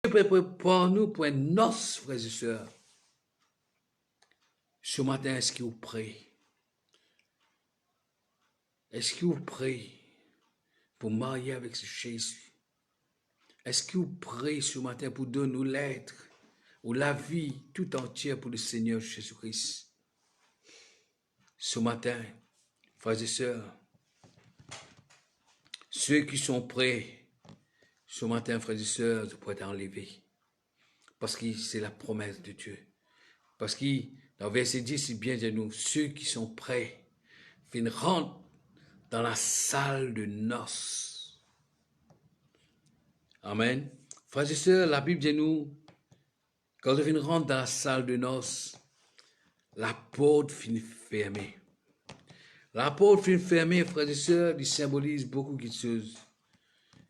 prépare-nous pour une noce, frères et sœurs. Ce matin, est-ce que vous priez? Est-ce que vous priez pour marier avec ce Jésus? Est-ce que vous priez ce matin pour donner l'être ou la vie tout entière pour le Seigneur Jésus-Christ? Ce matin, frères et sœurs, ceux qui sont prêts, ce matin, frères et sœurs, de pouvoir être enlevés. Parce que c'est la promesse de Dieu. Parce que dans verset 10, il bien dit nous, ceux qui sont prêts, rentrent dans la salle de noces. Amen. Frères et sœurs, la Bible dit nous, quand on rentre dans la salle de noces, la porte finit fermée. La porte finit fermée, frères et sœurs, il symbolise beaucoup de choses.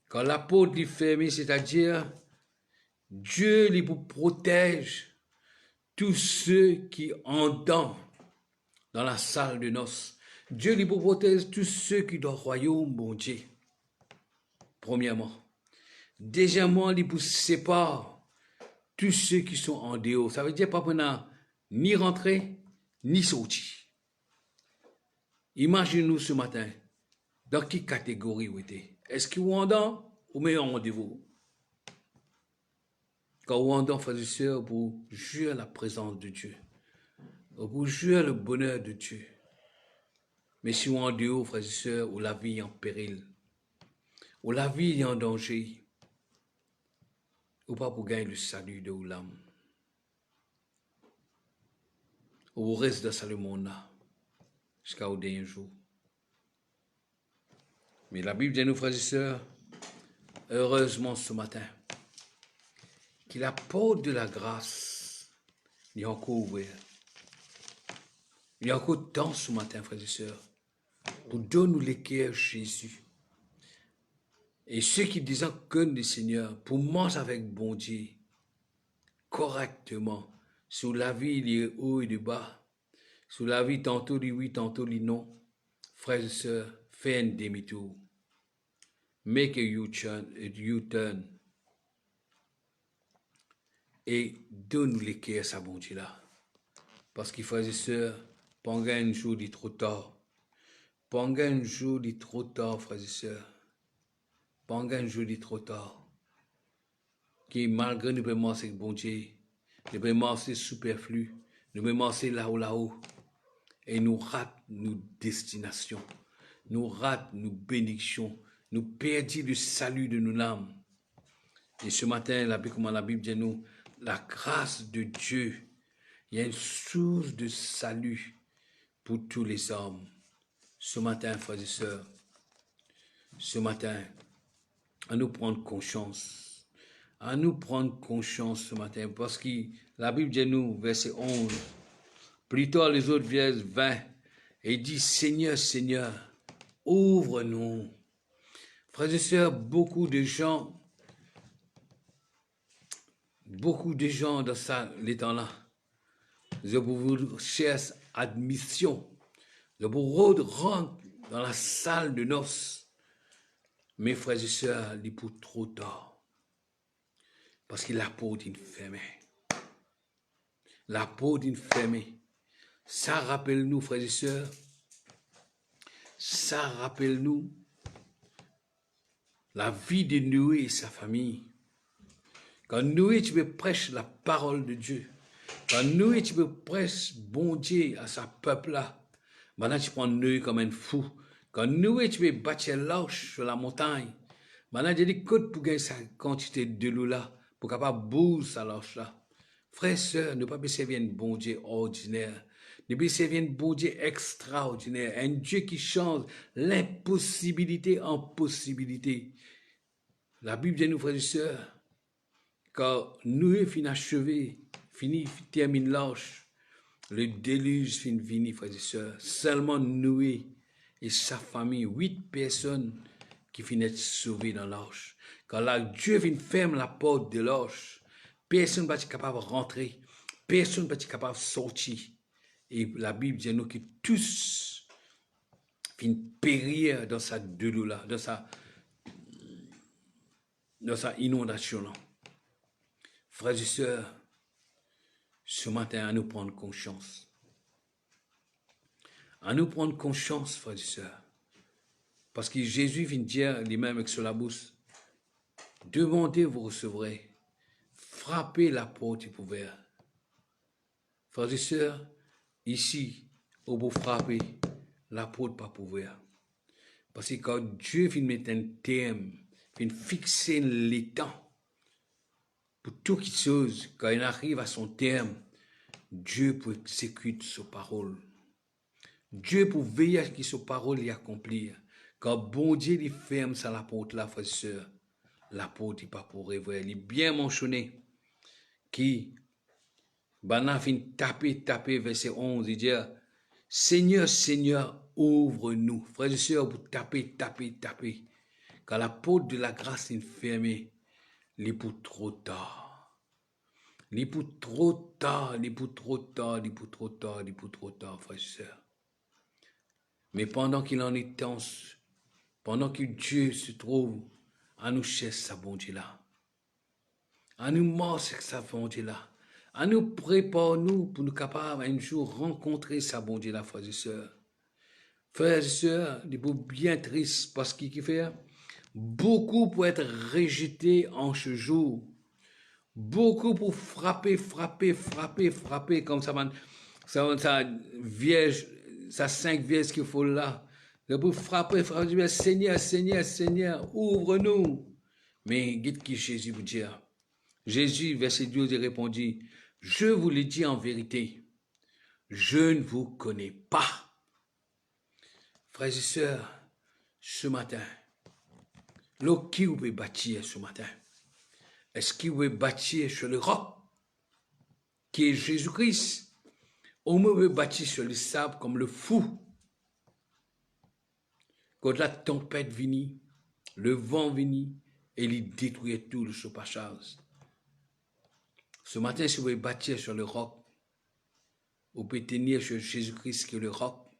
Quand la porte est fermée, c'est-à-dire Dieu lui protège tous ceux qui entrent dans la salle de noces. Dieu lui protège tous ceux qui sont au royaume, bon Dieu. Premièrement. Deuxièmement, il vous sépare tous ceux qui sont en dehors. Ça veut dire pas pendant ni rentrer, ni sortir. Imaginez-nous ce matin, dans quelle catégorie vous êtes? Est-ce que vous êtes en ou meilleur rendez-vous? Quand vous êtes en, frères et sœurs, vous jouez la présence de Dieu. Vous jouez le bonheur de Dieu. Mais si vous êtes en dehors, frères et sœurs, où la vie est en péril, où la vie est en danger, ou pas pour gagner le salut de l'âme. Ou vous restez dans ce monde-là, jusqu'au dernier jour. Mais la Bible dit nous, frères et sœurs, heureusement ce matin, que la porte de la grâce est encore ouverte. Il y a encore temps ce matin, frères et sœurs, pour donner l'équerre Jésus. Et ceux qui disent que le Seigneur, pour manger avec bon Dieu, correctement, sur la vie, il est haut et de bas, sur la vie, tantôt dit oui, tantôt dit non, frères et sœurs, fais un demi-tour. Make a U-turn. Et donne l'équerre à bon Dieu là. Parce qu'il frères et sœurs, pendant un jour, il est trop tard. Pendant un jour, il est trop tard, frères et sœurs. Pendant un jour, il est trop tard. Qui malgré nous pouvons marcher avec bon Dieu, nous pouvons marcher superflu, nous pouvons marcher là-haut, et nous ratons nos destinations, nous ratons nos bénédictions, nous perdons le salut de nos âmes. Et ce matin, comme la Bible dit nous, la grâce de Dieu, il y a une source de salut pour tous les hommes. Ce matin, frères et sœurs, ce matin, à nous prendre conscience. À nous prendre conscience ce matin. Parce que la Bible dit nous, verset 11, plutôt les autres versets 20, et dit, Seigneur, Seigneur, ouvre-nous. Frères et sœurs, beaucoup de gens dans les temps-là, je vous cherche admission. Je vous rentre dans la salle de noces. Mes frères et sœurs, il est pour trop tard. Parce que la porte est fermée. La porte est fermée. Ça rappelle nous, frères et sœurs. Ça rappelle nous la vie de Noé et sa famille. Quand Noé, tu veux prêcher la parole de Dieu. Quand Noé, tu veux prêcher bon Dieu à sa peuple-là. Maintenant, tu prends Noé comme un fou. Quand Noé, tu veux bâtir l'arche sur la montagne. Maintenant, tu dis, côte pour gagner sa quantité de l'eau là, pour capable bouger sa l'arche là. Frères et sœurs, ne pas servir un bon Dieu ordinaire. Ne pas servir un bon Dieu extraordinaire. Un Dieu qui change l'impossibilité en possibilité. La Bible dit nous, frères et sœurs, quand Noé finit achevé, termine l'arche, le déluge finit, frères et sœurs. Seulement Noé et sa famille, 8 personnes qui finissent sauvées dans l'arche. Quand là, Dieu vient fermer la porte de l'arche, personne ne va être capable de rentrer, personne ne va être capable de sortir. Et la Bible dit nous que tous finissent périr dans sa déluge là, dans sa inondation là. Frères et sœurs, ce matin, à nous prendre conscience. À nous prendre conscience, frères et sœurs. Parce que Jésus vient dire lui-même avec sur la bouche, demandez, vous recevrez. Frappez, la porte est ouverte. Frères et sœurs, ici, au bout frapper, la porte pas ouverte. Parce que quand Dieu vient mettre un terme, vient fixer les temps, pour toute chose, quand il arrive à son terme, Dieu peut exécuter sa parole. Dieu pour veiller à ce que sa parole y accomplir. Quand bon Dieu il ferme ça la porte là, frère et sœur, la porte n'est pas pour rêver. Il est bien mentionné qui, Bana fin taper, verset 11, il dit, Seigneur, Seigneur, ouvre-nous. Frères et sœurs, vous tapez. Quand la porte de la grâce est fermée, il est pour trop tard. Il est pour trop tard, frères et sœurs. Mais pendant qu'il en est temps, pendant que Dieu se trouve, à nous chercher sa bon Dieu là. À nous marcher sa bon Dieu là. À nous préparer nous pour nous capables un jour rencontrer sa bon Dieu là, frères et sœurs. Frères et sœurs, des beaux bien tristes parce qu'il fait beaucoup pour être rejetés en ce jour. Beaucoup pour frapper, comme ça vierge, ça 5 vierges qu'il faut là. Pour frapper, Seigneur, ouvre-nous. Mais dites qui Jésus vous dit. Jésus, verset 12, il répondit, je vous le dis en vérité, je ne vous connais pas. Frères et sœurs, ce matin, qui vous pouvez bâtir ce matin? Est-ce qu'il veut bâtir sur le roc, qui est Jésus-Christ, ou vous pouvez bâtir sur le sable comme le fou? Quand la tempête vient, le vent vient, et il détruit tout le passage. Ce matin, si vous voulez bâtir sur le roc, vous pouvez tenir sur Jésus-Christ qui est le roc,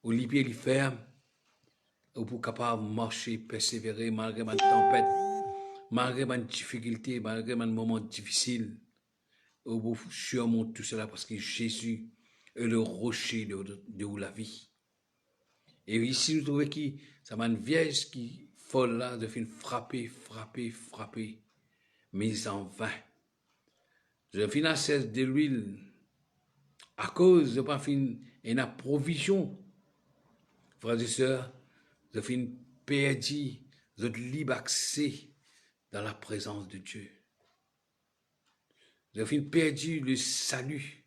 vous les pieds les fermes, vous pouvez capable de marcher, persévérer malgré ma tempête, malgré ma difficulté, malgré mon moment difficile. Vous pouvez surmonter tout cela parce que Jésus est le rocher de la vie. Et ici, nous trouvons que ça m'a une vierge qui folle là, de fin frapper, mais en vain. Je finis à cesse de l'huile à cause de pas fin une provision. Frères et sœurs, je finis perdu, je libre accès dans la présence de Dieu. Je finis perdu le salut.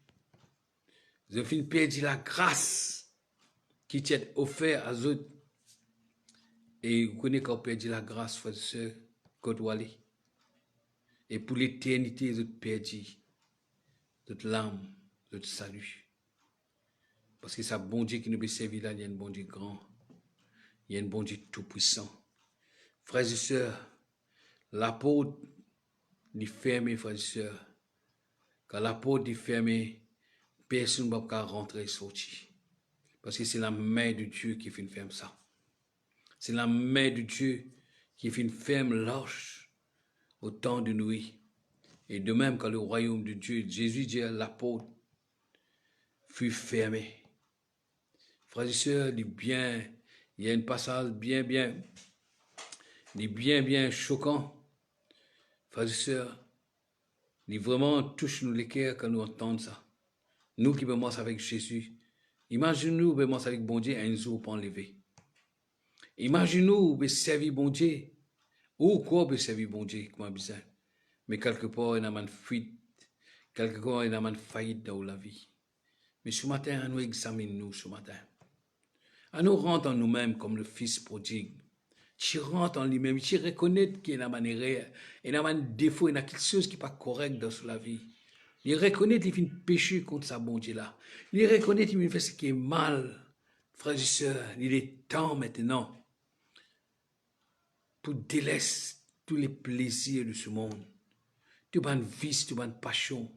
Je finis perdu la grâce qui t'est offerte à eux. Et vous connaissez quand on perd la grâce, frères et sœurs, quand vous allez. Et pour l'éternité, vous perdu toute l'âme, toute salut. Parce que c'est un bon Dieu qui nous peut servir là, il y a un bon Dieu grand. Il y a un bon Dieu tout-puissant. Frères et sœurs, la porte est fermée, frères et sœurs. Quand la porte est fermée, personne ne va rentrer et sortir. Parce que c'est la main de Dieu qui fait une ferme ça. C'est la main de Dieu qui fait une ferme large au temps de nuit. Et de même, quand le royaume de Dieu, Jésus dit la porte fut fermée. Frères et sœurs, il y a une passage bien choquant. Frères et sœurs, il vraiment touche-nous les cœurs quand nous entendons ça. Nous qui commençons avec Jésus, imaginez-nous commençons avec bon Dieu un jour pour enlever. Imaginez-nous de servir bon Dieu, ou quoi de servir bon Dieu, comment bizarre. Mais quelque part, il y a une fuite, quelque part, il y a une faillite dans la vie. Mais ce matin, nous examinons ce matin. À nous rendre en nous-mêmes comme le fils prodigue. Tu rentres en lui-même, tu reconnais qu'il y a une erreur, il y a un défaut, il y a quelque chose qui n'est pas correct dans la vie. Il reconnaît qu'il fait péché contre sa bon Dieu là. Il reconnaît qu'il fait ce qui est mal. Frères et sœurs, il est temps maintenant pour délaisser tous les plaisirs de ce monde. Tout les vices, tout les passions,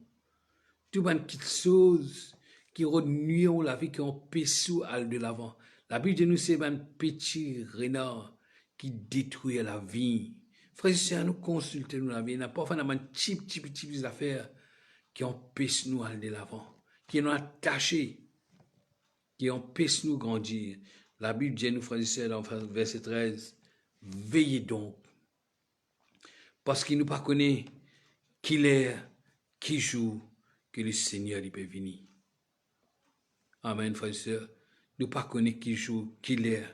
tout les petites choses qui renuent la vie, qui empêchent de l'avant. La Bible de nous, c'est un petit renard qui détruit la vie. Frères et sœurs, nous consultons nous la vie. Il y a parfois un type d'affaires qui empêchent nous d'aller de l'avant, qui nous attachés, qui empêchent nous de grandir. La Bible dit, nous, frères et sœurs, dans verset 13, veillez donc, parce qu'il nous pas connaît qui l'est, qui joue, que le Seigneur il peut venir. Amen, frères et sœurs. Nous pas connaît qui joue, qui l'est,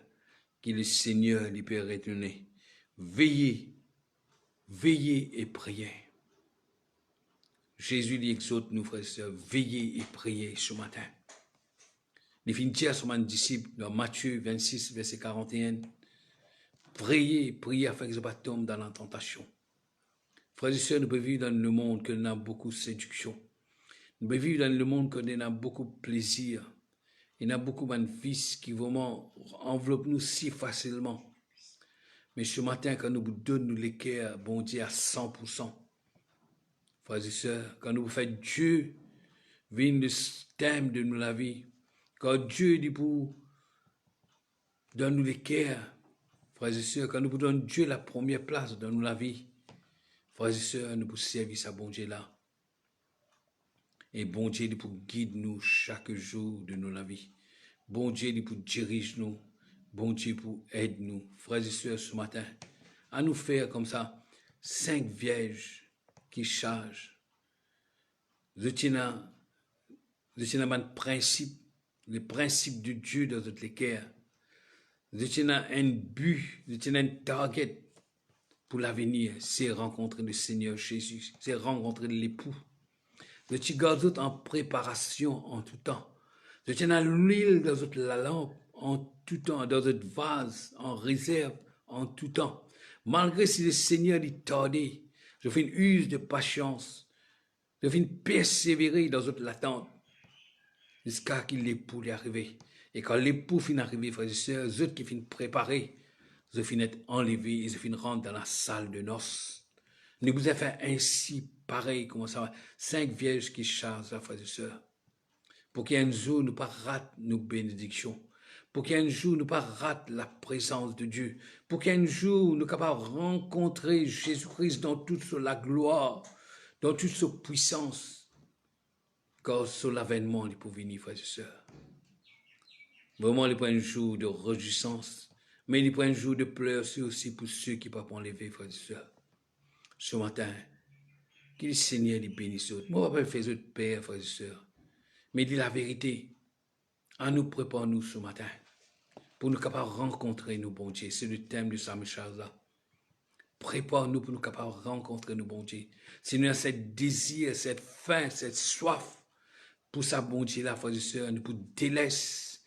que le Seigneur il peut retourner. Veillez, veillez et priez. Jésus lui exhorte nous, frères et sœurs, veillez et priez ce matin. Il finit dire à son disciple dans Matthieu 26, verset 41, priez, priez afin que je ne pas tombe dans la tentation. Frères et sœurs, nous pouvons vivre dans le monde que nous avons beaucoup de séduction. Nous pouvons vivre dans le monde que nous avons beaucoup de plaisir. Il y a beaucoup de vices qui vraiment enveloppent nous si facilement. Mais ce matin, quand nous vous donnons les cœurs, bon Dieu, à 100%. Frères et sœurs, quand nous vous faites Dieu, vient le thème de la vie. Quand Dieu dit pour donne-nous les cœurs, frères et sœurs, quand nous vous donnons Dieu la première place dans la vie, frères et sœurs, nous pour servir ça, bon Dieu là. Et bon Dieu, il pour guider nous chaque jour de nos vie. Bon Dieu, il pour diriger nous. Bon Dieu, pour aider nous. Frères et sœurs, ce matin, à nous faire comme ça, 5 vierges qui chargent. Je tiens un principe, le principe de Dieu dans toutes les cœurs. Je tiens un but, je tiens un target pour l'avenir, c'est rencontrer le Seigneur Jésus, c'est rencontrer l'époux. Je garde en préparation en tout temps. Je tiens l'huile dans la lampe en tout temps, dans votre vase, en réserve en tout temps. Malgré si le Seigneur est tardé, je fais une use de patience. Je fais une persévérer dans votre l'attente jusqu'à qu'il l'époux est arrivé. Et quand l'époux finit d'arriver, frères et sœurs, ceux qui finissent préparer, je finis d'être enlevé et je finis de rentrer dans la salle de noces. Nous vous avons fait ainsi, pareil, comment ça va, 5 vierges qui chargent, frères et sœurs. Pour qu'il y ait un jour, nous ne pas rate nos bénédictions. Pour qu'il y ait un jour, nous ne pas rate la présence de Dieu. Pour qu'il y ait un jour, nous capables de rencontrer Jésus-Christ dans toute la gloire, dans toute sa puissance. Car sur l'avènement, il peut venir, frères et sœurs. Vraiment, il peut un jour de réjouissance, mais il peut un jour de pleurs aussi pour ceux qui ne peuvent pas enlever, frères et sœurs. Ce matin, que le Seigneur les bénisse. Moi, je ne vais pas faire de père, frères et sœurs. Mais dit la vérité, en nous préparons-nous ce matin pour nous capables de rencontrer nos bons dieux. C'est le thème de sa message là. Prépare-nous pour nous capables de rencontrer nos bons dieux. Si nous avons ce désir, cette faim, cette soif pour sa bon Dieu là, frères et sœurs, nous pour délaisser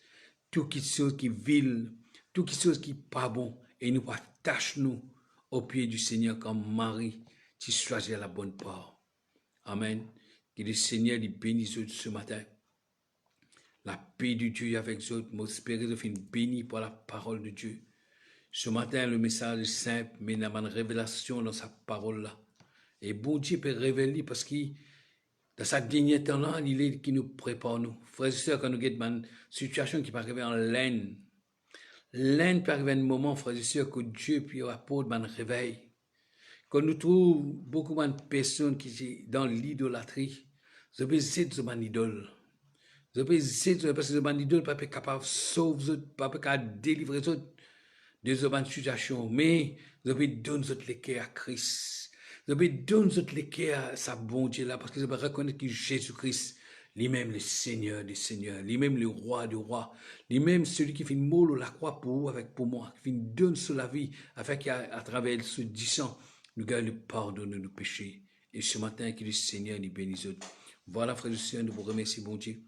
tout quelque chose qui est vil, tout quelque chose qui n'est pas bon, et nous attachons-nous au pied du Seigneur comme Marie qui choisit la bonne part. Amen. Que le Seigneur les bénisse ce matin. La paix de Dieu avec eux, m'espérer de finir béni par la parole de Dieu. Ce matin, le message est simple, mais il y a une révélation dans sa parole là. Et bon Dieu peut révéler parce que dans sa dernière temps là, il est qui nous prépare nous. Frères et sœurs, quand nous avons une situation qui peut arriver en laine peut arriver à un moment, frères et sœurs, que Dieu peut apporter un réveil. Quand nous trouvons beaucoup de personnes qui sont dans l'idolâtrie, je peux essayer de mon idole. Je peux essayer de parce que mon idole n'est pas capable de sauver, pas capable de délivrer de cette situation. Mais je peux donner les cœurs à Christ. Je peux donner les cœurs à sa bon Dieu là, parce que je peux reconnaître que Jésus-Christ, lui-même le Seigneur des Seigneurs, lui-même le Roi des Rois, lui-même celui qui fait mourir la croix pour vous, avec pour moi, qui donne sur la vie, afin qu'à travers ce 10 sang, nous gagnons le pardon de nos péchés. Et ce matin, que le Seigneur nous bénisse. Voilà, frères et sœurs, nous vous remercions, bon Dieu,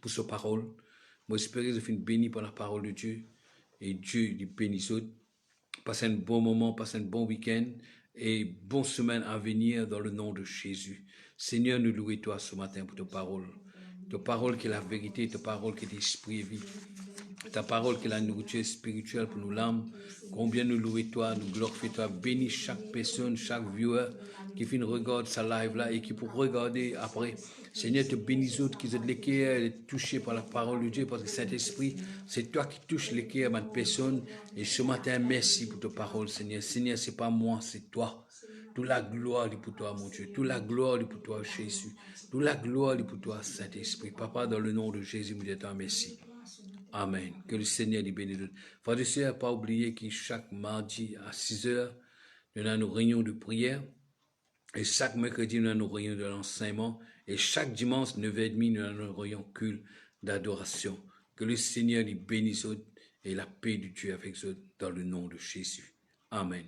pour sa parole. Moi, j'espère que vous êtes bénis par la parole de Dieu. Et Dieu nous bénisse. Passez un bon moment, passez un bon week-end et bonne semaine à venir dans le nom de Jésus. Seigneur, nous louons toi ce matin pour ta parole. Ta parole qui est la vérité, ta parole qui est l'esprit et vie. Ta parole qui est la nourriture spirituelle pour nos l'âme. Combien nous louer toi, nous glorifier toi. Bénis chaque personne, chaque viewer qui fait une regarde sa live là et qui pour regarder après. Seigneur, te bénis autres qui ont les cœurs touchés par la parole de Dieu parce que Saint-Esprit, c'est toi qui touches les cœurs de personne. Et ce matin, merci pour ta parole, Seigneur. Seigneur, c'est pas moi, c'est toi. Toute la gloire est pour toi, mon Dieu. Toute la gloire est pour toi, Jésus. Toute la gloire est pour toi, Saint-Esprit. Papa, dans le nom de Jésus, nous disons merci. Amen. Que le Seigneur les bénisse. Frères et sœurs, pas oublier que chaque mardi à 6 heures, nous avons nos réunions de prière. Et chaque mercredi, nous avons nos réunions de l'enseignement. Et chaque dimanche, 9h30, nous avons nos réunions culte d'adoration. Que le Seigneur les bénisse et la paix de Dieu avec eux dans le nom de Jésus. Amen.